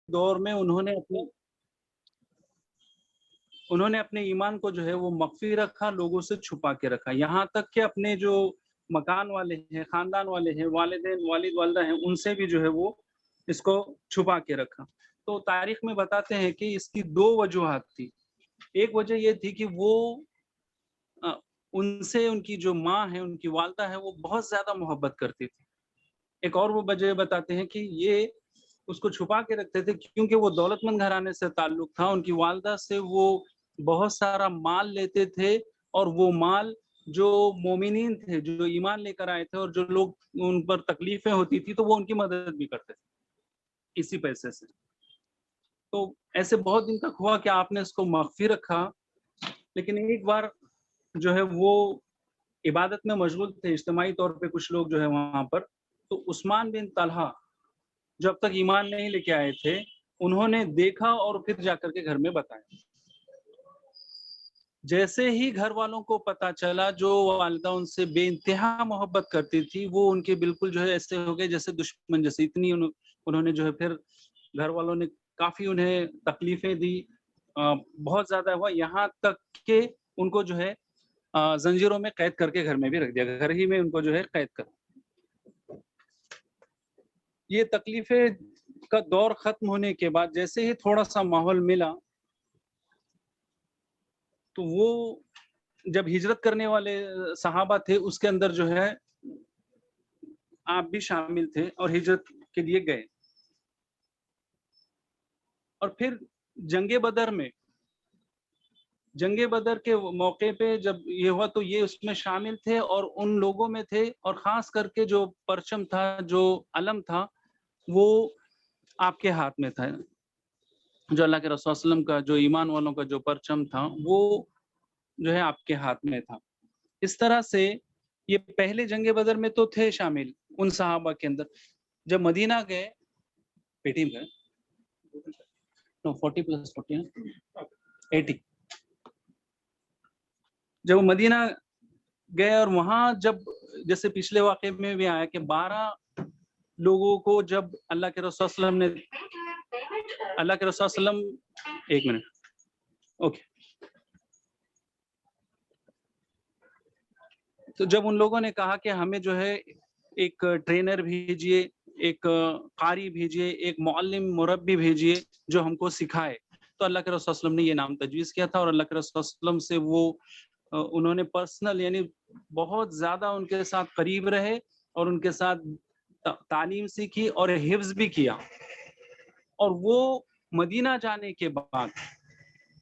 دور میں انہوں نے اپنے ایمان کو جو ہے وہ مخفی رکھا، لوگوں سے چھپا کے رکھا، یہاں تک کہ اپنے جو مکان والے ہیں، خاندان والے ہیں، والدین والد والدہ ہیں، ان سے بھی جو ہے وہ اس کو چھپا کے رکھا۔ تو تاریخ میں بتاتے ہیں کہ اس کی دو وجوہات تھی۔ ایک وجہ یہ تھی کہ وہ ان سے ان کی جو ماں ہے، ان کی والدہ ہے، وہ بہت زیادہ محبت کرتی تھی۔ ایک اور وہ وجہ بتاتے ہیں کہ یہ اس کو چھپا کے رکھتے تھے کیونکہ وہ دولت مند گھرانے سے تعلق تھا، ان کی والدہ سے وہ بہت سارا مال لیتے تھے، اور وہ مال جو مومنین تھے، جو ایمان لے کر آئے تھے اور جو لوگ ان پر تکلیفیں ہوتی تھی تو وہ ان کی مدد بھی کرتے تھے اسی پیسے سے۔ تو ایسے بہت دن تک ہوا کہ آپ نے اس کو مخفی رکھا، لیکن ایک بار جو ہے وہ عبادت میں مشغول تھے، اجتماعی طور پہ کچھ لوگ جو ہے وہاں پر، تو عثمان بن طلحہ جو اب تک ایمان نہیں لے کے آئے تھے، انہوں نے دیکھا اور پھر جا کر کے گھر میں بتایا۔ جیسے ہی گھر والوں کو پتا چلا، جو والدہ ان سے بے انتہا محبت کرتی تھی، وہ ان کے بالکل جو ہے ایسے ہو گئے جیسے دشمن جیسے، اتنی انہوں نے جو ہے پھر گھر والوں نے کافی انہیں تکلیفیں دی، بہت زیادہ ہوا، یہاں تک کہ ان کو جو ہے زنجیروں میں قید کر کے گھر میں بھی رکھ دیا، گھر ہی میں ان کو جو ہے قید کر۔ یہ تکلیفیں کا دور ختم ہونے کے بعد جیسے ہی تھوڑا سا ماحول ملا، تو وہ جب ہجرت کرنے والے صحابہ تھے اس کے اندر جو ہے آپ بھی شامل تھے اور ہجرت کے لیے گئے۔ اور پھر جنگ بدر کے موقع پہ جب یہ ہوا تو یہ اس میں شامل تھے اور ان لوگوں میں تھے، اور خاص کر کے جو پرچم تھا، جو علم تھا، وہ آپ کے ہاتھ میں تھا، جو اللہ کے رسول صلی اللہ علیہ وسلم کا، جو ایمان والوں کا جو پرچم تھا، وہ جو ہے آپ کے ہاتھ میں تھا۔ اس طرح سے یہ پہلے جنگ بدر میں تو تھے شامل ان صحابہ کے اندر۔ جب مدینہ گئے، 80 جب وہ مدینہ گئے اور وہاں جب جیسے پچھلے واقعے میں بھی آیا کہ 12 لوگوں کو جب اللہ کے رسول صلی اللہ علیہ وسلم ایک منٹ اوکے، تو جب ان لوگوں نے کہا کہ ہمیں جو ہے ایک ٹرینر بھیجیے، ایک قاری بھیجیے، ایک معلم مربی بھیجیے جو ہم کو سکھائے، تو اللہ کے رسول صلی اللہ علیہ وسلم نے یہ نام تجویز کیا تھا، اور اللہ کے رسول صلی اللہ علیہ وسلم سے وہ انہوں نے پرسنل یعنی بہت زیادہ ان کے ساتھ قریب رہے اور ان کے ساتھ تعلیم سیکھی اور حفظ بھی کیا۔ اور وہ مدینہ جانے کے بعد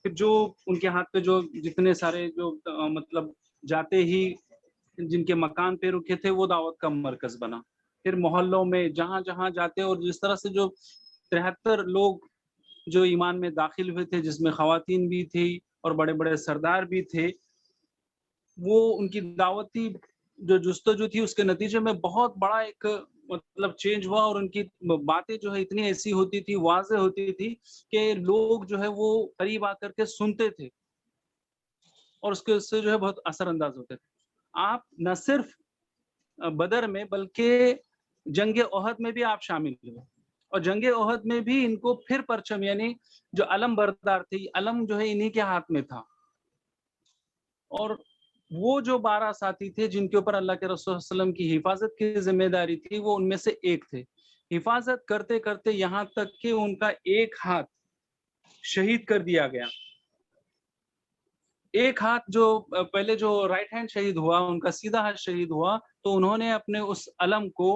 پھر جو ان کے ہاتھ پہ جو جتنے سارے جو مطلب جاتے ہی جن کے مکان پہ رکے تھے، وہ دعوت کا مرکز بنا۔ پھر محلوں میں جہاں جہاں جاتے، اور جس طرح سے جو 73 لوگ جو ایمان میں داخل ہوئے تھے، جس میں خواتین بھی تھی اور بڑے بڑے سردار بھی تھے، وہ ان کی دعوتی جو جستجو تھی اس کے نتیجے میں بہت بڑا ایک مطلب چینج ہوا، اور ان کی باتیں جو ہے اتنی ایسی ہوتی تھی، واضح ہوتی تھی کہ لوگ جو ہے وہ قریب آ کر کے سنتے تھے اور اس کے سے جو ہے بہت اثر انداز ہوتے تھے۔ آپ نہ صرف بدر میں بلکہ جنگ احد میں بھی آپ شامل ہوئے، اور جنگ احد میں بھی ان کو پھر پرچم یعنی جو علم بردار تھی، علم جو ہے انہی کے ہاتھ میں تھا، اور وہ جو 12 ساتھی تھے جن کے اوپر اللہ کے رسول صلی اللہ علیہ وسلم کی حفاظت کی ذمہ داری تھی، وہ ان میں سے ایک تھے۔ حفاظت کرتے کرتے یہاں تک کہ ان کا ایک ہاتھ شہید کر دیا گیا۔ ایک ہاتھ جو پہلے جو رائٹ ہینڈ شہید ہوا، ان کا سیدھا ہاتھ شہید ہوا، تو انہوں نے اپنے اس علم کو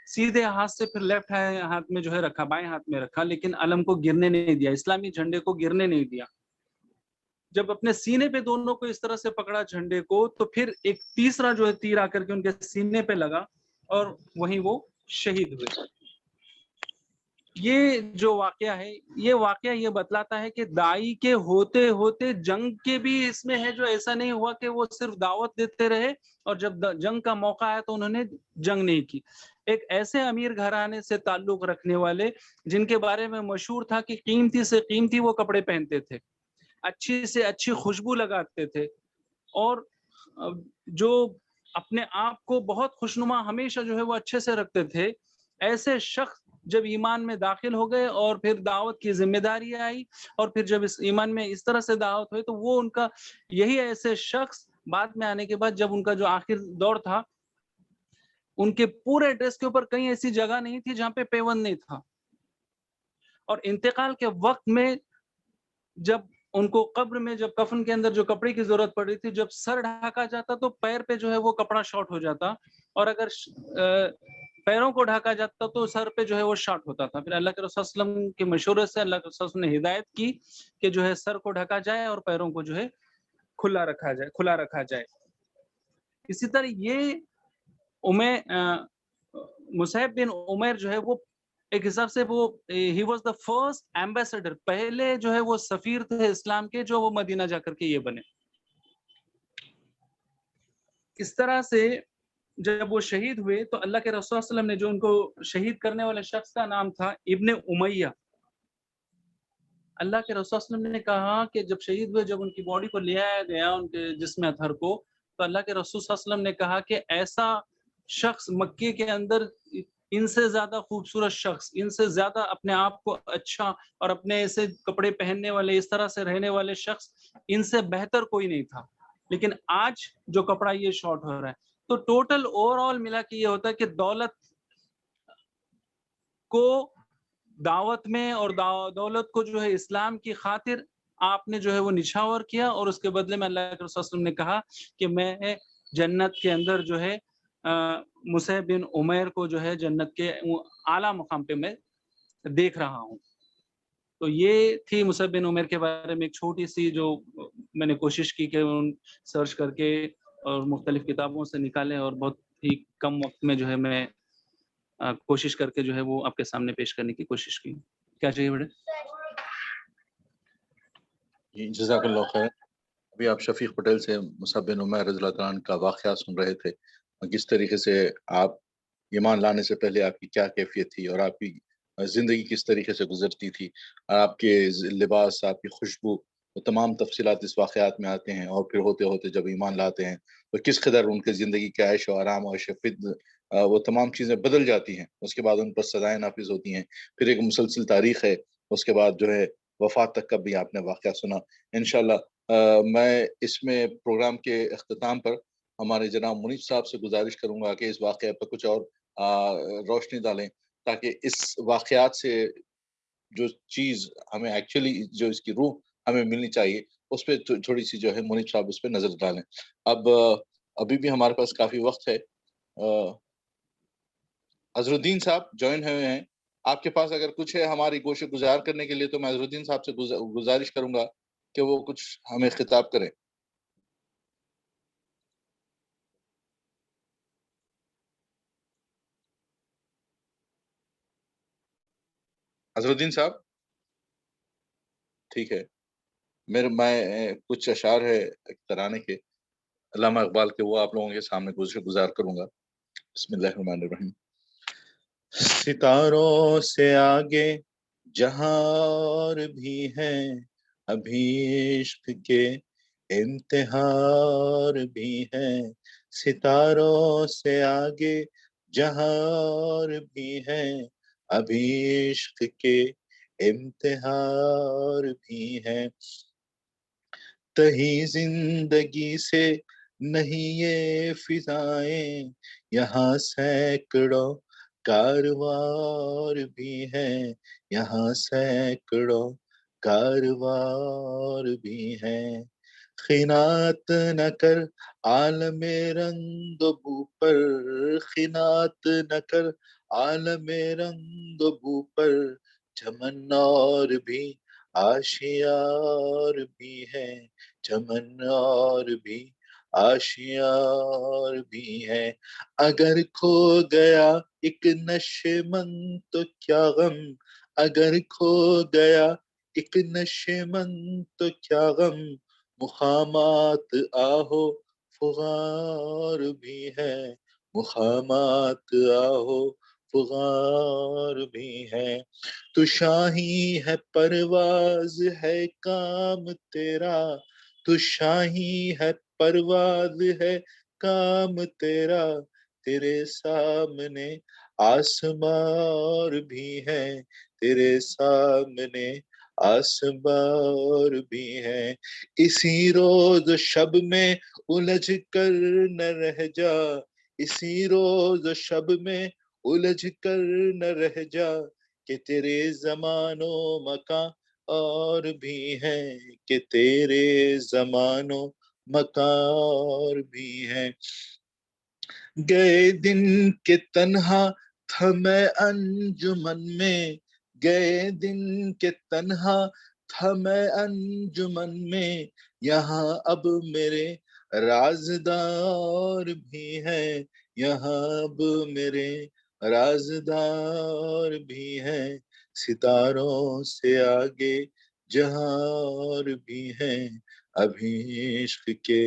سیدھے ہاتھ سے پھر لیفٹ ہاتھ میں جو ہے رکھا، بائیں ہاتھ میں رکھا، لیکن علم کو گرنے نہیں دیا، اسلامی جھنڈے کو گرنے نہیں دیا۔ جب اپنے سینے پہ دونوں کو اس طرح سے پکڑا جھنڈے کو، تو پھر ایک تیسرا جو ہے تیر آ کر کے ان کے سینے پہ لگا اور وہیں وہ شہید ہوئے۔ یہ جو واقعہ ہے، یہ واقعہ یہ بتلاتا ہے کہ داعی کے ہوتے ہوتے جنگ کے بھی اس میں ہے، جو ایسا نہیں ہوا کہ وہ صرف دعوت دیتے رہے اور جب جنگ کا موقع آیا تو انہوں نے جنگ نہیں کی۔ ایک ایسے امیر گھرانے سے تعلق رکھنے والے جن کے بارے میں مشہور تھا کہ قیمتی سے قیمتی وہ کپڑے پہنتے تھے، اچھی سے اچھی خوشبو لگاتے تھے، اور جو اپنے آپ کو بہت خوشنما ہمیشہ جو ہے وہ اچھے سے رکھتے تھے، ایسے شخص جب ایمان میں داخل ہو گئے اور پھر دعوت کی ذمہ داری آئی اور پھر جب اس ایمان میں اس طرح سے دعوت ہوئی تو وہ ان کا یہی ایسے شخص بعد میں آنے کے بعد جب ان کا جو آخر دور تھا ان کے پورے ڈریس کے اوپر کہیں ایسی جگہ نہیں تھی جہاں پہ پیوند نہیں تھا، اور انتقال کے وقت میں جب ان کو قبر میں جب کفن کے اندر جو کپڑے کی ضرورت پڑ رہی تھی، جب سر ڈھکا جاتا تو پیر پہ جو ہے وہ کپڑا شارٹ ہو جاتا، اور اگر پیروں کو ڈھکا جاتا تو سر پہ جو ہے وہ شارٹ ہوتا تھا۔ پھر اللہ کے رسول صلی اللہ علیہ وسلم کے مشورے سے اللہ کے رسول صلی اللہ علیہ وسلم نے ہدایت کی کہ جو ہے سر کو ڈھکا جائے اور پیروں کو جو ہے کھلا رکھا جائے۔ اسی طرح یہ مصعب بن عمیر جو ہے وہ ایک حساب سے وہ he was the first ambassador, پہلے جو ہے وہ سفیر تھے اسلام کے جو وہ مدینہ جا کر کے یہ بنے۔ اس طرح سے جب وہ شہید ہوئے تو اللہ کے رسول صلی اللہ علیہ وسلم نے جو ان کو شہید کرنے والے شخص کا نام تھا ابن امیہ، اللہ کے رسول صلی اللہ علیہ وسلم نے کہا کہ جب شہید ہوئے، جب ان کی باڈی کو لے آیا گیا ان کے جسم اطہر کو، تو اللہ کے رسول صلی اللہ علیہ وسلم نے کہا کہ ایسا شخص مکے کے اندر ان سے زیادہ خوبصورت شخص، ان سے زیادہ اپنے آپ کو اچھا اور اپنے ایسے کپڑے پہننے والے، اس طرح سے رہنے والے شخص ان سے بہتر کوئی نہیں تھا، لیکن آج جو کپڑا یہ شارٹ ہو رہا ہے۔ تو ٹوٹل اوور آل ملا کے یہ ہوتا ہے کہ دولت کو دعوت میں اور دولت کو جو ہے اسلام کی خاطر آپ نے جو ہے وہ نچھاور کیا، اور اس کے بدلے میں اللہ کے رسول صلی اللہ علیہ وسلم نے کہا کہ میں جنت کے اندر جو ہے مصعب بن عمیر کو جو ہے جنت کے اعلیٰ مقام پہ میں دیکھ رہا ہوں۔ تو یہ تھی مصعب بن عمیر کے بارے میں ایک چھوٹی سی جو میں نے کوشش کی کہ سرچ کر کے اور مختلف کتابوں سے نکالے، اور بہت ہی کم وقت میں جو ہے میں کوشش کر کے جو ہے وہ آپ کے سامنے پیش کرنے کی کوشش کی۔ کیا چاہیے بیٹے؟ جزاک اللہ خیر۔ ابھی آپ شفیق پٹیل سے مصعب بن عمیر رضی اللہ تعالیٰ عنہ کا واقعہ سن رہے تھے، کس طریقے سے آپ ایمان لانے سے پہلے آپ کی کیا کیفیت تھی اور آپ کی زندگی کس طریقے سے گزرتی تھی، اور آپ کے لباس، آپ کی خوشبو، وہ تمام تفصیلات اس واقعات میں آتے ہیں، اور پھر ہوتے ہوتے جب ایمان لاتے ہیں تو کس قدر ان کے زندگی کے عیش و آرام اور شفت وہ تمام چیزیں بدل جاتی ہیں، اس کے بعد ان پر سزائیں نافذ ہوتی ہیں، پھر ایک مسلسل تاریخ ہے، اس کے بعد جو ہے وفات تک کا بھی آپ نے واقعہ سنا۔ انشاءاللہ میں اس میں پروگرام کے اختتام پر ہمارے جناب منیب صاحب سے گزارش کروں گا کہ اس واقعہ پر کچھ اور روشنی ڈالیں، تاکہ اس واقعات سے جو چیز ہمیں ایکچولی جو اس کی روح ہمیں ملنی چاہیے اس پہ تھوڑی سی جو ہے منیب صاحب اس پہ نظر ڈالیں۔ اب ابھی بھی ہمارے پاس کافی وقت ہے۔ اظہر الدین صاحب جوائن ہوئے ہیں، آپ کے پاس اگر کچھ ہے ہماری گوشہ گزار کرنے کے لیے تو میں اظہر الدین صاحب سے گزارش کروں گا کہ وہ کچھ ہمیں خطاب کریں۔ اظہر الدین صاحب ٹھیک ہے، میں کچھ اشعار ہے ایک ترانے کے علامہ اقبال کے، وہ آپ لوگوں کے سامنے گوشہ گزار کروں گا۔ بسم اللہ الرحمن الرحیم۔ ستاروں سے آگے جہاں اور بھی ہے، ابھی عشق کے امتحار بھی ہے، ستاروں سے آگے جہاں اور بھی ہے، ابھی عشق کے امتحار بھی ہے، تہی زندگی سے نہیں یہ فضائیں، یہاں سینکڑوں کاروار بھی ہے، یہاں سینکڑوں کاروار بھی ہے، خنات نہ کر عالم رنگ و بو پر، خنات نہ کر عالم رنگ و بو پر، چمن اور بھی آشیار بھی ہے، چمن اور بھی آشیار بھی ہے، اگر کھو گیا ایک نشیمن تو کیا غم، اگر کھو گیا ایک نشیمن تو کیا غم، مقامات آہو فغار بھی ہے، مقامات آہو فغار بھی ہے، تو شاہی ہے پرواز ہے کام تیرا، تو شاہی ہے پرواز ہے کام تیرا، تیرے سامنے آسماں اور بھی ہیں تیرے سامنے، آسماں اور بھی ہیں، اسی روز شب میں الجھ کر نہ رہ جا، اسی روز شب میں الجھ کر نہ رہ جا، کہ تیرے زمان و مکان اور بھی ہیں، کہ تیرے زمان و مکان اور بھی ہیں۔ گئے دن کے تنہا تھا میں انجمن میں، گئے دن کے تنہا تھا میں انجمن میں، یہاں اب میرے رازدار بھی ہیں، یہاں اب میرے رازدار بھی ہیں، ستاروں سے آگے جہاں اور بھی ہیں، ابھی عشق کے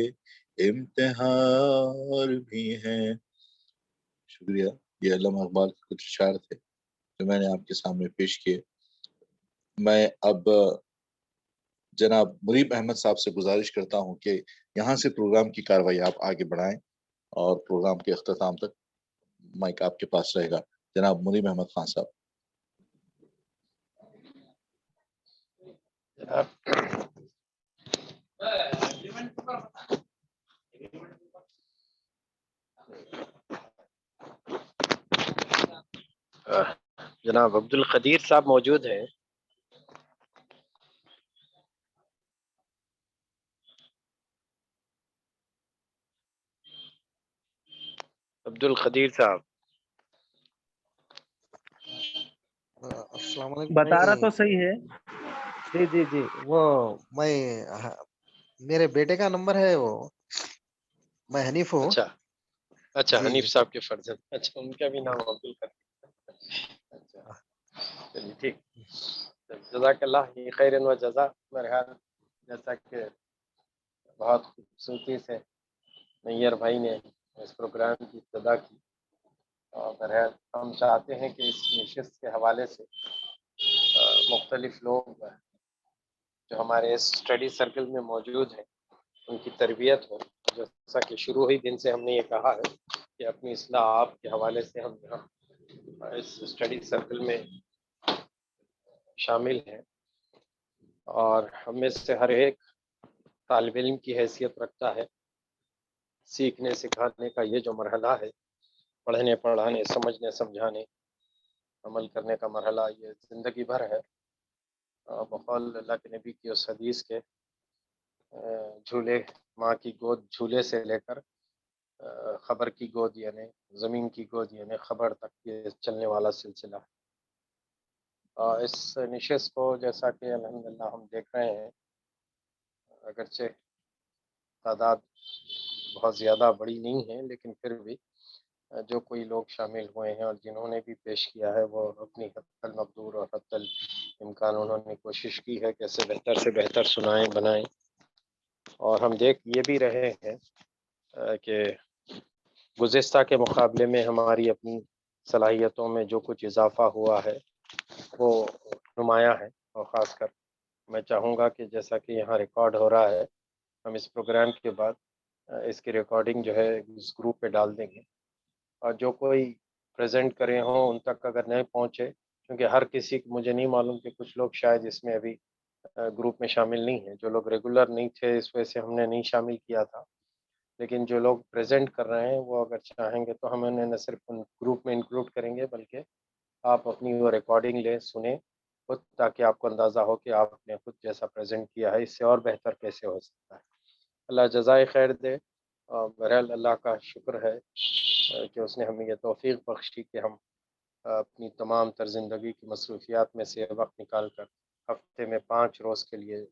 امتحان بھی ہیں۔ شکریہ۔ یہ علامہ اقبال کے کچھ اشعار تھے جو میں نے آپ کے سامنے پیش کیے۔ میں اب جناب مریب احمد صاحب سے گزارش کرتا ہوں کہ یہاں سے پروگرام کی کاروائی آپ آگے بڑھائیں اور پروگرام کے اختتام تک مائک آپ کے پاس رہے گا۔ جناب مریب احمد خان صاحب۔ جناب عبد القدیر صاحب موجود ہیں؟ عبد القدیر صاحب السلام علیکم۔ بتا رہا تو صحیح ہے۔ جی وہ میں میرے بیٹے کا نمبر ہے، وہ میں حنیف ہوں۔ اچھا جی حنیف صاحب کے فرزند، اچھا ان کا بھی نام عبد القدیر۔ اچھا چلیے ٹھیک، جزاک اللہ خیر و جزا۔ بہرحال جیسا کہ بہت خوبصورتی سے نیئر بھائی نے اس پروگرام کی ابتدا کی، اور بہرحال ہم چاہتے ہیں کہ اس نشست کے حوالے سے مختلف لوگ جو ہمارے اس اسٹڈی سرکل میں موجود ہیں ان کی تربیت ہو، جیسا کہ شروع ہی دن سے ہم نے یہ کہا ہے کہ اپنی اصلاح آپ کے حوالے سے ہم یہاں اس اسٹڈی سرکل میں شامل ہیں، اور ہم میں سے ہر ایک طالب علم کی حیثیت رکھتا ہے۔ سیکھنے سکھانے کا یہ جو مرحلہ ہے، پڑھنے پڑھانے سمجھنے سمجھانے عمل کرنے کا مرحلہ، یہ زندگی بھر ہے۔ بقول اللہ کے نبی کی اس حدیث کے جھولے، ماں کی گود جھولے سے لے کر خبر کی گود یعنی زمین کی گود یعنی خبر تک یہ چلنے والا سلسلہ ہے۔ اس نشست کو جیسا کہ الحمدللہ ہم دیکھ رہے ہیں، اگرچہ تعداد بہت زیادہ بڑی نہیں ہے، لیکن پھر بھی جو کوئی لوگ شامل ہوئے ہیں اور جنہوں نے بھی پیش کیا ہے، وہ اپنی حد المقدور اور حد الامکان انہوں نے کوشش کی ہے کہ اسے بہتر سے بہتر سنائیں بنائیں۔ اور ہم دیکھ یہ بھی رہے ہیں کہ گزشتہ کے مقابلے میں ہماری اپنی صلاحیتوں میں جو کچھ اضافہ ہوا ہے وہ نمایاں ہے، اور خاص کر میں چاہوں گا کہ جیسا کہ یہاں ریکارڈ ہو رہا ہے، ہم اس پروگرام کے بعد اس کی ریکارڈنگ جو ہے اس گروپ پہ ڈال دیں گے، اور جو کوئی پریزنٹ کرے ہوں ان تک اگر نہیں پہنچے، کیونکہ ہر کسی کو مجھے نہیں معلوم کہ کچھ لوگ شاید اس میں ابھی گروپ میں شامل نہیں ہیں، جو لوگ ریگولر نہیں تھے اس وجہ سے ہم نے نہیں شامل کیا تھا، لیکن جو لوگ پریزنٹ کر رہے ہیں وہ اگر چاہیں گے تو ہم انہیں نہ صرف ان گروپ میں انکلوڈ کریں گے، بلکہ آپ اپنی وہ ریکارڈنگ لیں، سنیں خود، تاکہ آپ کو اندازہ ہو کہ آپ نے خود جیسا پریزنٹ کیا ہے اس سے اور بہتر کیسے ہو سکتا ہے۔ اللہ جزائے خیر دے۔ بہرحال اللہ کا شکر ہے کہ اس نے ہمیں یہ توفیق بخشی کہ ہم اپنی تمام تر زندگی کی مصروفیات میں سے وقت نکال کر ہفتے میں 5 روز کے لیے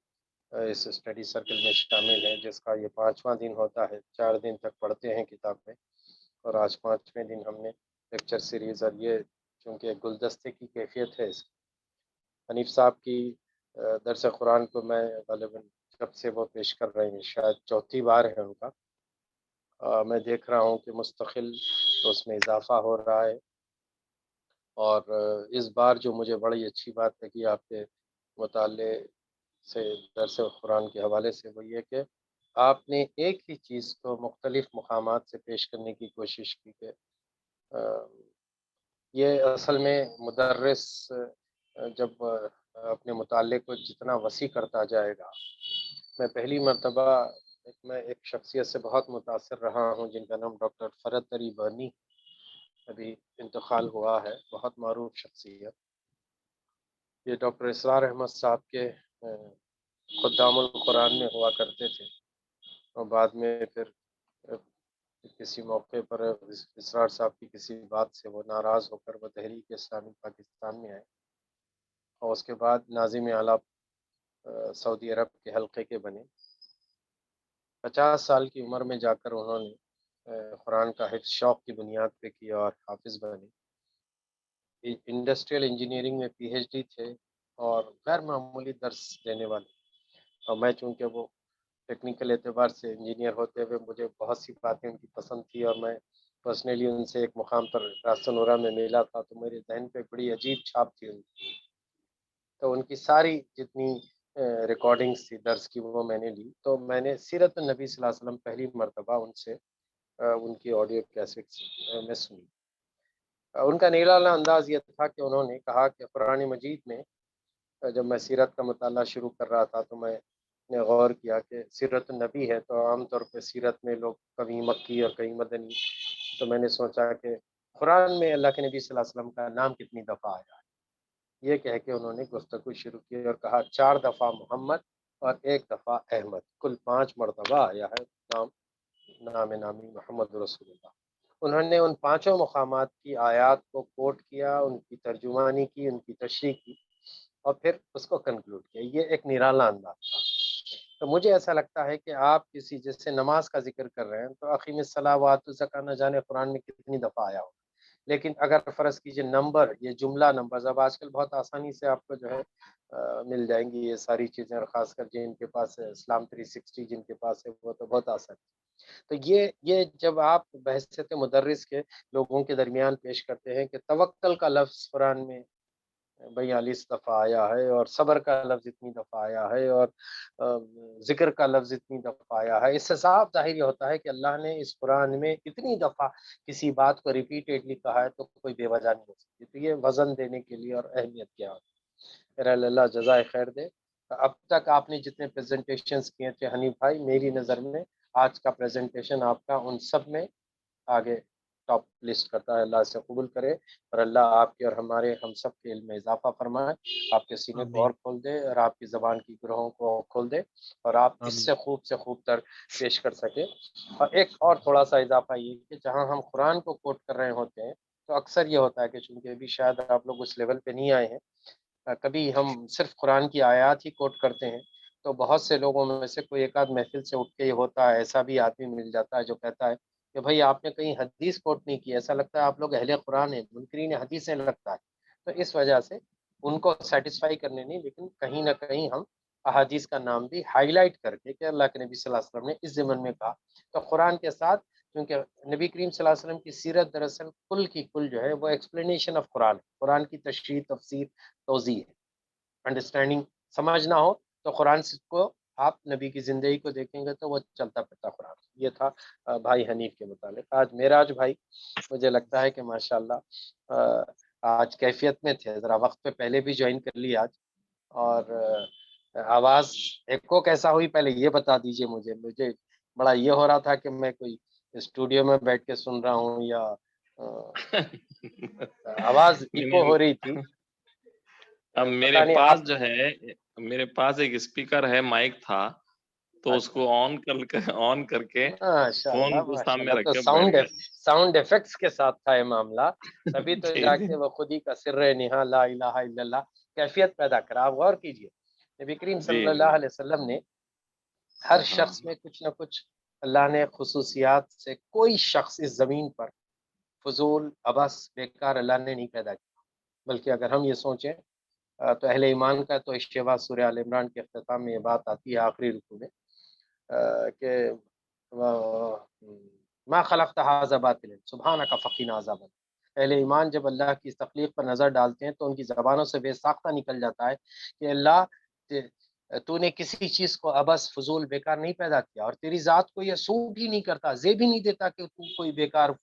اس اسٹڈی سرکل میں شامل ہیں، جس کا یہ 5واں دن ہوتا ہے۔ 4 دن تک پڑھتے ہیں کتاب میں، اور آج 5ویں دن ہم نے لیکچر سیریز، اور یہ چونکہ گلدستے کی کیفیت ہے اس کی۔ حنیف صاحب کی درس قرآن کو میں غالباً جب سے وہ پیش کر رہے ہیں شاید 4تھی بار ہے ان کا، میں دیکھ رہا ہوں کہ مستقل اس میں اضافہ ہو رہا ہے، اور اس بار جو مجھے بڑی اچھی بات لگی آپ کے مطالعے سے درس قرآن کے حوالے سے، وہ یہ کہ آپ نے ایک ہی چیز کو مختلف مقامات سے پیش کرنے کی کوشش کی، کہ یہ اصل میں مدرس جب اپنے مطالعے کو جتنا وسیع کرتا جائے گا، میں پہلی مرتبہ میں ایک شخصیت سے بہت متاثر رہا ہوں جن کا نام ڈاکٹر فرد تری بانی ابھی انتقال ہوا ہے، بہت معروف شخصیت. یہ ڈاکٹر اسرار احمد صاحب کے خدام القرآن میں ہوا کرتے تھے، اور بعد میں پھر کسی موقع پر اسرار صاحب کی کسی بات سے وہ ناراض ہو کر وہ تحریک اسلامی پاکستان میں آئے، اور اس کے بعد ناظم اعلیٰ سعودی عرب کے حلقے کے بنے. 50 سال کی عمر میں جا کر انہوں نے قرآن کا حفظ شوق کی بنیاد پہ کیا اور حافظ بنے. انڈسٹریل انجینئرنگ میں پی ایچ ڈی تھے اور غیر معمولی درس دینے والے، اور میں چونکہ وہ ٹیکنیکل اعتبار سے انجینئر ہوتے ہوئے مجھے بہت سی باتیں ان کی پسند تھی، اور میں پرسنلی ان سے ایک مقام پر راستہ نورا میں ملا تھا، تو میرے ذہن پہ بڑی عجیب چھاپ تھی ان کی. تو ان کی ساری جتنی ریکارڈنگز تھی درس کی وہ میں نے لی. تو میں نے سیرت النبی صلی اللہ علیہ وسلم پہلی مرتبہ ان سے ان کی آڈیو کیسٹس میں سنی. ان کا نرالا انداز یہ تھا کہ انہوں نے کہا کہ قرآن مجید میں جب میں سیرت کا مطالعہ شروع کر رہا تھا تو میں نے غور کیا کہ سیرت النبی ہے تو عام طور پہ سیرت میں لوگ کبھی مکی اور کہیں مدنی، تو میں نے سوچا کہ قرآن میں اللہ کے نبی صلی اللہ علیہ وسلم کا نام کتنی دفعہ آیا ہے. یہ کہہ کے انہوں نے گفتگو شروع کی اور کہا 4 دفعہ محمد اور 1 دفعہ احمد، کل 5 مرتبہ آیا ہے نام نامی محمد رسول اللہ. انہوں نے ان 5 مقامات کی آیات کو کوٹ کیا، ان کی ترجمانی کی، ان کی تشریح کی، اور پھر اس کو کنکلوڈ کیا. یہ ایک نرالا انداز تھا. تو مجھے ایسا لگتا ہے کہ آپ کسی جیسے نماز کا ذکر کر رہے ہیں تو اقیم الصلاۃ وآتوا الزکوٰۃ نہ جانے قرآن میں کتنی دفعہ آیا ہو، لیکن اگر فرض کیجئے نمبر، یہ جملہ نمبر، اب آج کل بہت آسانی سے آپ کو جو ہے مل جائیں گی یہ ساری چیزیں، اور خاص کر جن کے پاس ہے اسلام 360 جن کے پاس ہے وہ تو بہت آسان ہے. تو یہ جب آپ بحیثیت مدرس کے لوگوں کے درمیان پیش کرتے ہیں کہ توکل کا لفظ قرآن میں 42 دفعہ آیا ہے، اور صبر کا لفظ اتنی دفعہ آیا ہے، اور ذکر کا لفظ اتنی دفعہ آیا ہے، اس سے صاف ظاہر یہ ہوتا ہے کہ اللہ نے اس قرآن میں اتنی دفعہ کسی بات کو ریپیٹیڈلی کہا ہے تو کوئی بے وجہ نہیں ہو سکتی. تو یہ وزن دینے کے لیے اور اہمیت کیا ہے. میرا اللہ جزائے خیر دے. اب تک آپ نے جتنے پریزنٹیشنز کیے تھے حنیف بھائی، میری نظر میں آج کا پریزنٹیشن آپ کا ان سب میں آگے ٹاپ لسٹ کرتا ہے. اللہ سے قبول کرے، اور اللہ آپ کے اور ہمارے ہم سب کے علم میں اضافہ فرمائے، آپ کے سینے کو اور کھول دے، اور آپ کی زبان کی گروہوں کو کھول دے، اور آپ اس سے خوب تر پیش کر سکے. اور ایک اور تھوڑا سا اضافہ یہ کہ جہاں ہم قرآن کو کوٹ کر رہے ہوتے ہیں تو اکثر یہ ہوتا ہے کہ چونکہ ابھی شاید آپ لوگ اس لیول پہ نہیں آئے ہیں، کبھی ہم صرف قرآن کی آیات ہی کوٹ کرتے ہیں تو بہت سے لوگوں میں سے کوئی ایک آدھ محفل سے اٹھ کے یہ ہوتا ہے، ایسا بھی آدمی مل جاتا ہے جو کہتا ہے کہ بھائی آپ نے کہیں حدیث کوٹ نہیں کی، ایسا لگتا ہے آپ لوگ اہل قرآن ہیں، منکرین حدیثیں لگتا ہے. تو اس وجہ سے ان کو سیٹسفائی کرنے نہیں، لیکن کہیں نہ کہیں ہم احادیث کا نام بھی ہائی لائٹ کر کے کہ اللہ کے نبی صلی اللہ علیہ وسلم نے اس ضمن میں کہا. تو قرآن کے ساتھ کیونکہ نبی کریم صلی اللہ علیہ وسلم کی سیرت دراصل کل کی کل جو ہے وہ ایکسپلینیشن آف قرآن، قرآن کی تشریح، تفسیر، توضیح ہے. انڈرسٹینڈنگ سمجھنا ہو تو قرآن کو آپ نبی کی زندگی کو دیکھیں گے تو وہ چلتا پھرتا قرآن. یہ تھا بھائی حنیف کے متعلق. آج معراج بھائی مجھے لگتا ہے کہ ماشاءاللہ آج کیفیت میں تھے، ذرا وقت پہ پہلے بھی جوائن کر لی آج، اور آواز ایکو کیسا ہوئی پہلے یہ بتا دیجئے مجھے بڑا یہ ہو رہا تھا کہ میں کوئی اسٹوڈیو میں بیٹھ کے سن رہا ہوں یا آواز ایکو ہو رہی تھی. اب میرے پاس جو ہے میرے پاس ایک اسپیکر ہے، مائک تھا تو اس کو آن کر کے فون کو سامنے رکھ کے بیٹھ گیا. ساؤنڈ ایفیکٹس کے ساتھ تھا یہ معاملہ، تبھی تو جا کے وہ خودی کا سر نہا لا الہ الا اللہ کیفیت پیدا کرا. آپ غور کیجئے نبی کریم صلی اللہ علیہ وسلم نے ہر شخص میں کچھ نہ کچھ اللہ نے خصوصیات سے، کوئی شخص اس زمین پر فضول عبث بیکار اللہ نے نہیں پیدا کیا. بلکہ اگر ہم یہ سوچیں تو اہل ایمان کا تو اشتباہ سورہ آل عمران کے اختتام میں یہ بات آتی ہے آخری رکوع میں کہ ما خلقت ھذا باطلا سبحانک فقنا عذاب النار. اہل ایمان جب اللہ کی تخلیق پر نظر ڈالتے ہیں تو ان کی زبانوں سے بے ساختہ نکل جاتا ہے کہ اللہ تو نے کسی چیز کو عبث فضول بیکار نہیں پیدا کیا، اور تیری ذات کو یہ سوٹ ہی نہیں کرتا، زیب ہی نہیں دیتا کہ تو کوئی بیکار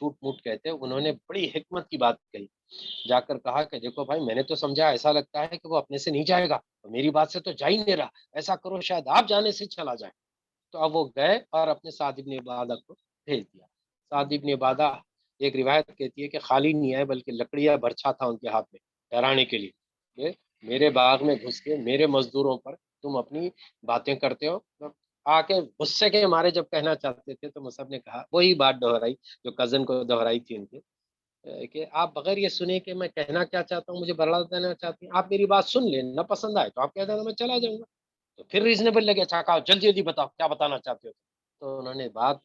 چھوٹ موٹ کہتے. انہوں نے بڑی حکمت کی بات کہی, جا کر کہا کہ دیکھو بھائی میں نے تو سمجھا ایسا لگتا ہے کہ وہ اپنے سے نہیں جائے گا, میری بات سے تو جا ہی نہیں رہا, ایسا کرو شاید آپ جانے سے چلا جائے. تو اب وہ گئے اور اپنے سعد ابن عبادہ کو بھیج دیا. سعد ابن عبادہ ایک روایت کہتی ہے کہ خالی نہیں آئے بلکہ لکڑیاں برچھا تھا ان کے ہاتھ میں ٹہرانے کے لیے, کہ میرے باغ میں گھس کے میرے مزدوروں پر تم اپنی باتیں کرتے ہو. آ کے غصے کے مارے جب کہنا چاہتے تھے تو مصعب نے کہا, وہی بات دہرائی جو کزن کو دہرائی تھی ان کے, کہ آپ بغیر یہ سنے کہ میں کہنا کیا چاہتا ہوں, مجھے برلا دینا چاہتی ہیں, آپ میری بات سن لیں, نہ پسند آئے تو آپ کہہ دینا میں چلا جاؤں گا. تو پھر ریزنیبل لگے, اچھا کہا جلدی جلدی بتاؤ کیا بتانا چاہتے ہو. تو انہوں نے بات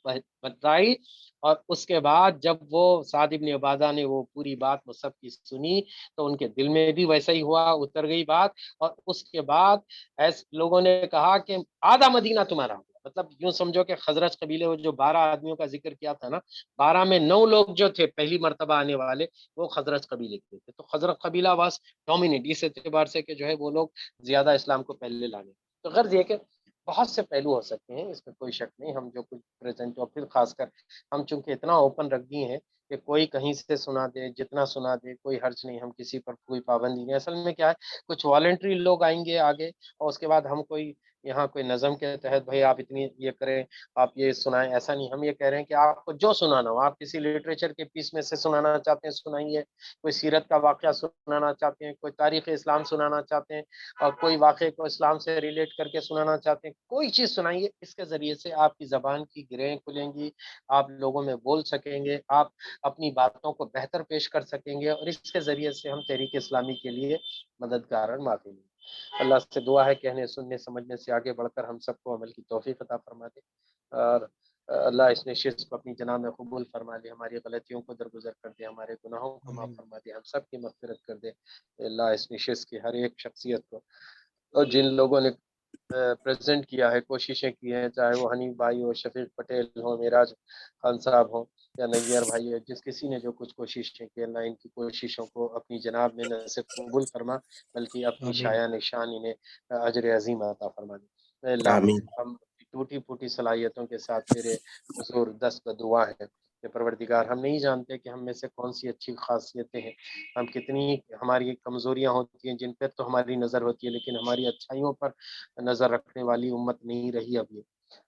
بتائی, اور اس کے بعد جب وہ سعد ابن عبادہ نے وہ پوری بات مصعب کی سنی تو ان کے دل میں بھی ویسا ہی ہوا, اتر گئی بات. اور اس کے بعد ایسے لوگوں نے کہا کہ آدھا مدینہ تمہارا ہو. مطلب یوں سمجھو کہ خزرج قبیلے, وہ جو 12 آدمیوں کا ذکر کیا تھا نا, 12 میں 9 لوگ جو تھے پہلی مرتبہ آنے والے وہ خزرج قبیلے کے تھے. تو خزرج قبیلہ واس ڈومینیٹ اس اعتبار سے کہ جو ہے وہ لوگ زیادہ اسلام کو پہلے لانے. تو غرض یہ کہ بہت سے پہلو ہو سکتے ہیں, اس میں کوئی شک نہیں. ہم جو کچھ پریزنٹ, اور پھر خاص کر ہم چونکہ اتنا اوپن رکھ دیے ہیں کہ کوئی کہیں سے سنا دے, جتنا سنا دے کوئی حرج نہیں, ہم کسی پر کوئی پابندی نہیں. اصل میں کیا ہے, کچھ والنٹری لوگ آئیں گے آگے, اور اس کے بعد ہم کوئی یہاں کوئی نظم کے تحت بھائی آپ اتنی یہ کریں, آپ یہ سنائیں, ایسا نہیں. ہم یہ کہہ رہے ہیں کہ آپ کو جو سنانا ہو, آپ کسی لٹریچر کے پیس میں سے سنانا چاہتے ہیں سنائیے, کوئی سیرت کا واقعہ سنانا چاہتے ہیں, کوئی تاریخ اسلام سنانا چاہتے ہیں, اور کوئی واقعے کو اسلام سے ریلیٹ کر کے سنانا چاہتے ہیں, کوئی چیز سنائیے. اس کے ذریعے سے آپ کی زبان کی گرہیں کھلیں گی, آپ لوگوں میں بول سکیں گے, آپ اپنی باتوں کو بہتر پیش کر سکیں گے, اور اس کے ذریعے سے ہم تحریک اسلامی کے لیے مددگار اور معافی لیں. اللہ سے دعا ہے کہنے سننے سمجھنے سے آگے بڑھ کر ہم سب کو عمل کی توفیق عطا فرما دے, اور اللہ اس نشست کو اپنی جناب میں قبول فرما لے, ہماری غلطیوں کو درگزر کر دے, ہمارے گناہوں کو معاف فرما دے, ہم سب کی مغفرت کر دے. اللہ اس نشست کی ہر ایک شخصیت کو, اور جن لوگوں نے پریزنٹ کیا ہے, کوششیں کی ہیں, چاہے وہ حنیف بھائی ہو, شفیق پٹیل ہو, معراج خان صاحب ہو, یا نیر بھائی ہو, جس کسی نے جو کچھ کوششیں کی, اللہ ان کی کوششوں کو اپنی جناب میں نہ صرف قبول فرما بلکہ اپنی شایان نشان انہیں اجر عظیم عطا فرما دے. اے اللہ ہم ٹوٹی پھوٹی صلاحیتوں کے ساتھ تیرے حضور دست دعا ہے کہ پروردگار, ہم نہیں جانتے کہ ہم میں سے کون سی اچھی خاصیتیں ہیں, ہم کتنی ہماری کمزوریاں ہوتی ہیں جن پر تو ہماری نظر ہوتی ہے, لیکن ہماری اچھائیوں پر نظر رکھنے والی امت نہیں رہی ابھی.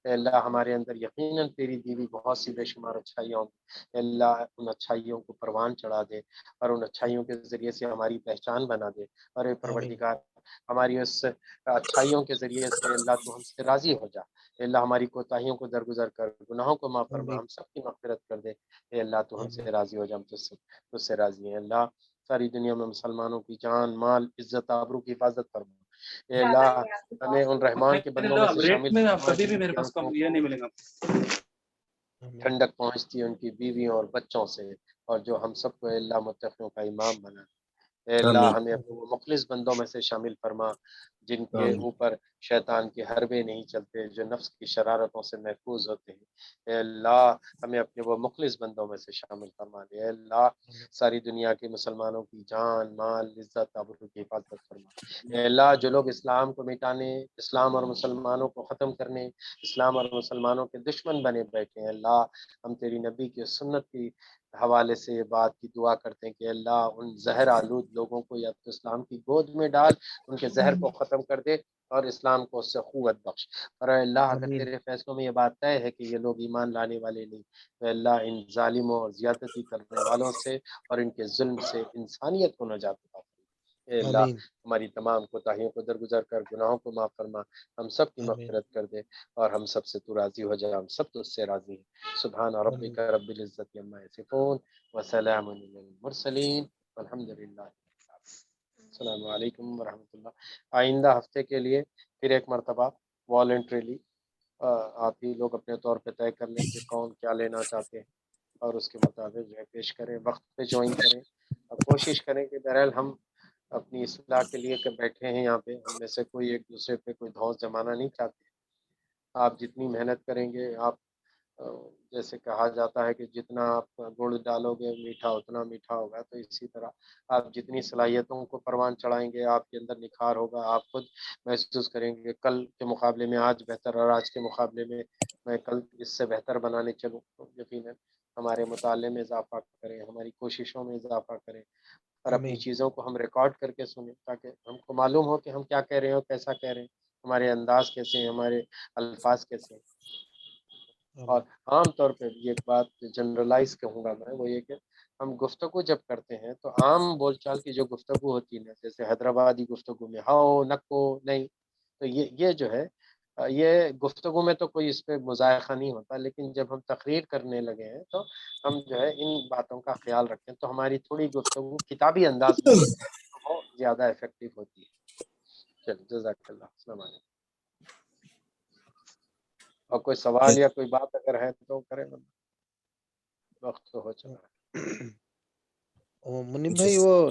اے اللہ ہمارے اندر یقیناً تیری دی ہوئی بہت سی بے شمار اچھائیاں ہوں. اے اللہ ان اچھائیوں کو پروان چڑھا دے, اور ان اچھائیوں کے ذریعے سے ہماری پہچان بنا دے. اور اے پروردگار ہماری اس اچھائیوں کے ذریعے سے اللہ تو ہم سے راضی ہو جا. اے اللہ ہماری کوتاہیوں کو درگزر کر, گناہوں کو معاف فرما, ہم سب کی مغفرت کر دے. اے اللہ تو ہم سے راضی ہو جا, ہم تجھ سے راضی ہیں. اللہ ساری دنیا میں مسلمانوں کی جان مال عزت آبرو کی حفاظت فرما. اے اللہ ہمیں ان رحمان کے بندوں میں سے ریٹ شامل میں فرما کبھی بھی جن میرے کی پاس کم آنکھوں یہ نہیں کو ملے گا. ٹھنڈک پہنچتی ہے ان کی بیویوں اور بچوں سے, اور جو ہم سب کو اے اللہ متقیوں کا امام بنا. اے اللہ ہمیں اپنے وہ مخلص بندوں میں سے شامل فرما جن کے اوپر شیطان کے حربے نہیں چلتے, جو نفس کی شرارتوں سے محفوظ ہوتے ہیں. اے اللہ ہمیں اپنے وہ مخلص بندوں میں سے شامل فرما دے. اے اللہ ساری دنیا کے مسلمانوں کی جان مال عزت آبرو کی حفاظت فرما. اے اللہ جو لوگ اسلام کو مٹانے, اسلام اور مسلمانوں کو ختم کرنے, اسلام اور مسلمانوں کے دشمن بنے بیٹھے ہیں, اللہ ہم تیری نبی کی سنت کی حوالے سے یہ بات کی دعا کرتے ہیں کہ اللہ ان زہر آلود لوگوں کو یا تو اسلام کی گود میں ڈال, ان کے زہر کو ختم کر دے, اور اسلام کو اس سے قوت بخش. اور اے اللہ اگر تیرے فیصلوں میں یہ بات طے ہے کہ یہ لوگ ایمان لانے والے نہیں, تو اللہ ان ظالموں اور زیادتی کرنے والوں سے اور ان کے ظلم سے انسانیت کو نجات عطا فرما. اے اللہ ہماری تمام کوتاہیوں کو درگزر کر, گناہوں کو معاف فرما, ہم سب کی مغفرت کر دے, اور ہم سب سے تو راضی ہو جائے, ہم سب تو اس سے راضی ہیں. سبحان ربک رب العزت عما یصفون وسلام علی المرسلین والحمد للہ. السلام علیکم ورحمۃ اللہ. آئندہ ہفتے کے لیے پھر ایک مرتبہ والنٹریلی آپ ہی لوگ اپنے طور پہ طے کر لیں کہ کون کیا لینا چاہتے ہیں, اور اس کے مطابق جو ہے پیش کریں, وقت پہ جوائن کریں, اور کوشش کریں کہ بہرحال ہم اپنی اصلاح کے لیے کہ بیٹھے ہیں یہاں پہ, ہم میں سے کوئی ایک دوسرے پہ کوئی دھوس جمانا نہیں چاہتے. آپ جتنی محنت کریں گے, آپ جیسے کہا جاتا ہے کہ جتنا آپ گڑ ڈالو گے میٹھا اتنا میٹھا ہوگا, تو اسی طرح آپ جتنی صلاحیتوں کو پروان چڑھائیں گے آپ کے اندر نکھار ہوگا. آپ خود محسوس کریں گے کل کے مقابلے میں آج بہتر, اور آج کے مقابلے میں کل اس سے بہتر بنانے چلوں, تو یقیناً ہمارے مطالعے میں اضافہ کریں، ہماری کوششوں میں اضافہ کریں، اور اپنی آمین چیزوں کو ہم ریکارڈ کر کے سنیں تاکہ ہم کو معلوم ہو کہ ہم کیا کہہ رہے ہیں اور کیسا کہہ رہے ہیں، ہمارے انداز کیسے ہیں، ہمارے الفاظ کیسے ہیں۔ اور آمین عام طور پہ یہ ایک بات جنرلائز کہوں گا میں، وہ یہ کہ ہم گفتگو جب کرتے ہیں تو عام بول چال کی جو گفتگو ہوتی ہے، جیسے حیدرآبادی گفتگو میں ہاؤ نکو نہیں، تو یہ جو ہے یہ گفتگو میں تو کوئی اس پہ مذائقہ نہیں ہوتا، لیکن جب ہم تقریر کرنے لگے ہیں تو ہم جو ہے ان باتوں کا خیال رکھیں تو ہماری تھوڑی گفتگو کتابی انداز میں ہو تو وہ زیادہ افیکٹو ہوتی ہے۔ چلو جزاک اللہ، السلام علیکم۔ اور کوئی سوال یا کوئی بات اگر ہے تو کریں، وقت تو ہو چکا ہے۔ وہ منیم بھائی وہ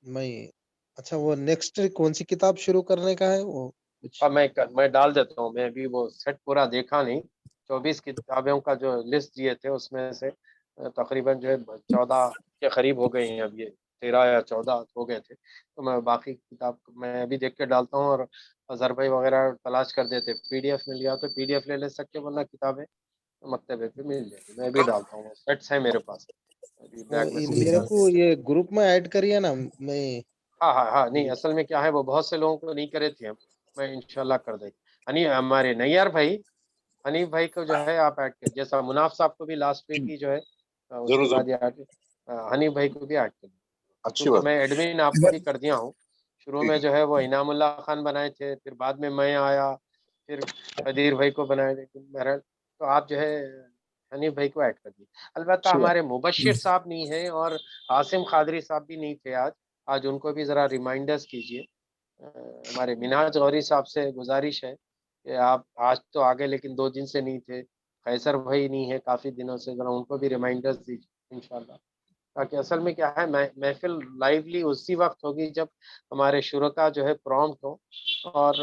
میں اچھا وہ نیکسٹ کون سی کتاب شروع کرنے کا ہے وہ کچھ؟ اور میں ڈال دیتا ہوں، میں بھی وہ سیٹ پورا دیکھا نہیں، 24 کتابوں کا جو لسٹ دیے تھے اس میں سے تقریباً جو ہے 14 کے قریب ہو گئی ہیں، اب یہ 13 یا 14 ہو گئے تھے، تو میں باقی کتاب میں ابھی دیکھ کے ڈالتا ہوں، اور اظہر بھائی وغیرہ تلاش کر دیتے، پی ڈی ایف مل گیا تو پی ڈی ایف لے سکتے، ورنہ کتابیں مکتبے پہ مل جائے گی، میں بھی ڈالتا ہوں، سیٹس ہیں میرے پاس ابھی بیگ میں سے میرے نکال کو کے۔ یہ گروپ میں ایڈ کریے نا، میں ہاں نہیں، اصل میں کیا ہے وہ بہت سے لوگوں کو نہیں کرے تھے ہم، میں انشاءاللہ کر دیں گے۔ ہمارے نیار بھائی، حنیف بھائی کو جو ہے آپ ایڈ کر، جیسا مناف صاحب کو بھی لاسٹ ویک کی جو ہے اس ضرور کے ضرور، بعد یہ حنیف بھائی کو بھی ایڈ کر دیں، اچھی کیونکہ بات میں ایڈمن آپ کو بھی کر دیا ہوں۔ شروع ٹھیک میں ہے، جو ہے وہ انعام اللہ خان بنائے تھے، پھر بعد میں آیا، پھر قدیر بھائی کو بنائے، لیکن بہرحال تو آپ جو ہے حنیف بھائی کو ایڈ کر دیے۔ البتہ اچھی بات، ہمارے مبشر صاحب نہیں ہیں اور عاصم قادری صاحب بھی نہیں تھے آج ان کو بھی ذرا ریمائنڈرز کیجیے۔ ہمارے مناج غوری صاحب سے گزارش ہے کہ آپ آج تو آگے لیکن 2 دن سے نہیں تھے، قیصر بھائی نہیں ہے کافی دنوں سے، ذرا ان کو بھی ریمائنڈرز دیجیے انشاءاللہ، تاکہ اصل میں کیا ہے محفل لائیولی اسی وقت ہوگی جب ہمارے شرکا جو ہے پرومپٹ ہو اور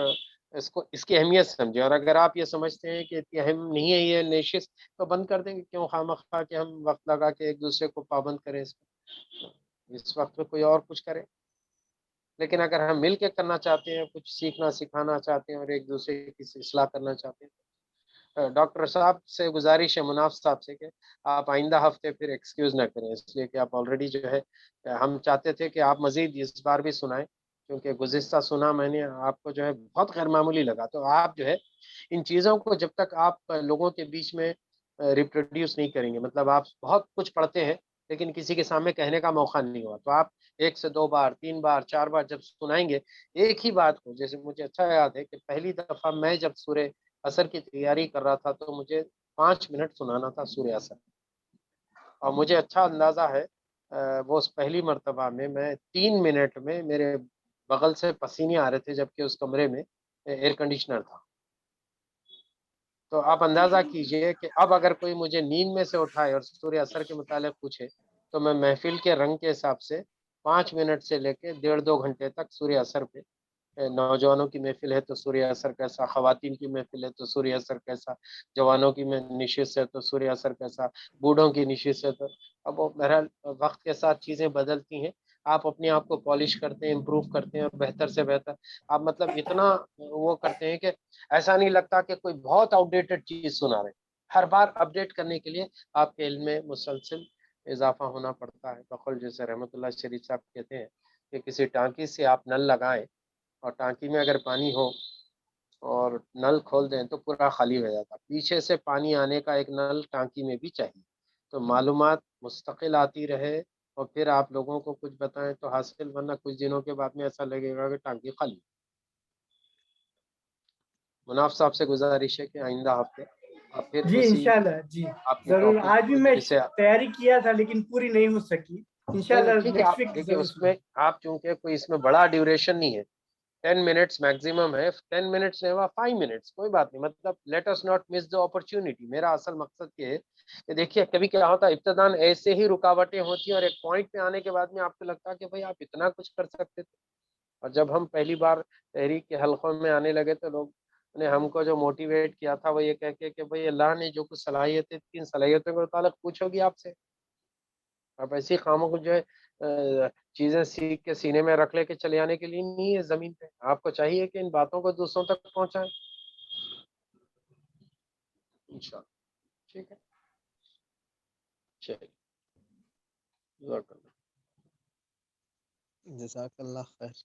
اس کی اہمیت سمجھے، اور اگر آپ یہ سمجھتے ہیں کہ اتنی اہم نہیں ہے یہ نشست تو بند کر دیں گے، کیوں خواہ کہ ہم وقت لگا کے ایک دوسرے کو پابند کریں، اس وقت میں کوئی اور کچھ کرے۔ لیکن اگر ہم مل کے کرنا چاہتے ہیں، کچھ سیکھنا سکھانا چاہتے ہیں اور ایک دوسرے کی اصلاح کرنا چاہتے ہیں، ڈاکٹر صاحب سے گزارش ہے، مناف صاحب سے، کہ آپ آئندہ ہفتے پھر ایکسکیوز نہ کریں، اس لیے کہ آپ آلریڈی جو ہے ہم چاہتے تھے کہ آپ مزید اس بار بھی سنائیں، کیونکہ گزشتہ سنا میں نے آپ کو جو ہے بہت غیر معمولی لگا، تو آپ جو ہے ان چیزوں کو جب تک آپ لوگوں کے بیچ میں ریپروڈیوس نہیں کریں گے، مطلب آپ بہت کچھ پڑھتے ہیں لیکن کسی کے سامنے کہنے کا موقع نہیں ہوا، تو آپ 1 سے 2 بار 3 بار 4 بار جب سنائیں گے ایک ہی بات کو، جیسے مجھے اچھا یاد ہے کہ پہلی دفعہ میں جب سورہ اثر کی تیاری کر رہا تھا تو مجھے 5 منٹ سنانا تھا سورہ اثر، اور مجھے اچھا اندازہ ہے وہ اس پہلی مرتبہ میں 3 منٹ میں میرے بغل سے پسینے آ رہے تھے، جبکہ اس کمرے میں ایئر کنڈیشنر تھا۔ تو آپ اندازہ کیجئے کہ اب اگر کوئی مجھے نیند میں سے اٹھائے اور سورہ اثر کے متعلق پوچھے تو میں محفل کے رنگ کے حساب سے 5 منٹ سے لے کے 1.5-2 گھنٹے تک سورہ اثر پہ، نوجوانوں کی محفل ہے تو سورہ اثر کیسا، خواتین کی محفل ہے تو سورہ اثر کیسا، جوانوں کی نشست ہے تو سورہ اثر کیسا، بوڑھوں کی نشست ہے تو، اب وہ بہرحال وقت کے ساتھ چیزیں بدلتی ہیں، آپ اپنے آپ کو پالش کرتے ہیں، امپروو کرتے ہیں اور بہتر سے بہتر آپ مطلب اتنا وہ کرتے ہیں کہ ایسا نہیں لگتا کہ کوئی بہت آؤٹ ڈیٹڈ چیز سنا رہے، ہر بار اپڈیٹ کرنے کے لیے آپ کے علم میں مسلسل اضافہ ہونا پڑتا ہے۔ بقول جیسے رحمۃ اللہ شریف صاحب کہتے ہیں کہ کسی ٹانکی سے آپ نل لگائیں اور ٹانکی میں اگر پانی ہو اور نل کھول دیں تو پورا خالی ہو جاتا، پیچھے سے پانی آنے کا ایک نل ٹانکی میں بھی چاہیے، تو معلومات مستقل آتی رہے اور پھر آپ لوگوں کو کچھ بتائیں تو حاصل، ورنہ کچھ دنوں کے بعد میں ایسا لگے گا کہ ٹانکی خالی۔ مناف صاحب سے گزارش ہے کہ آئندہ ہفتے آپ پھر جی اسی انشاءاللہ، جی آپ کے ضرور، ٹاپک آج بھی میں جسے تیاری کیا تھا لیکن پوری نہیں ہو سکی، انشاءاللہ ٹھیک ہے، نیکسٹ آپ ویک دیکھیے ضرور اس میں سنیں۔ آپ چونکہ کوئی اس میں بڑا ڈیوریشن نہیں ہے، 10 منٹس میکسیمم ہے، 10 منٹس نہیں ہوا 5 منٹس کوئی بات نہیں، مطلب let us not miss the opportunity. میرا اصل مقصد یہ ہے کہ دیکھیے کبھی کیا ہوتا ہے، ابتداً ایسے ہی رکاوٹیں ہوتی ہیں اور ایک پوائنٹ پہ آنے کے بعد میں آپ کو لگتا ہے کہ بھائی آپ اتنا کچھ کر سکتے تھے، اور جب ہم پہلی بار تحریک کے حلقوں میں آنے لگے تو لوگ نے ہم کو جو موٹیویٹ کیا تھا وہ یہ کہہ کے کہ بھائی اللہ نے جو کچھ صلاحیتیں تھی، ان صلاحیتوں کے متعلق پوچھو گی آپ سے، آپ ایسی خاموں کو جو ہے چیزیں سیکھ کے سینے میں رکھ لے کے چلے آنے کے لیے نہیں ہے زمین پہ، آپ کو چاہیے کہ ان باتوں کو دوسروں تک پہنچائیں انشاءاللہ۔ ٹھیک ہے، چلیے جزاک اللہ جزاک اللہ خیر.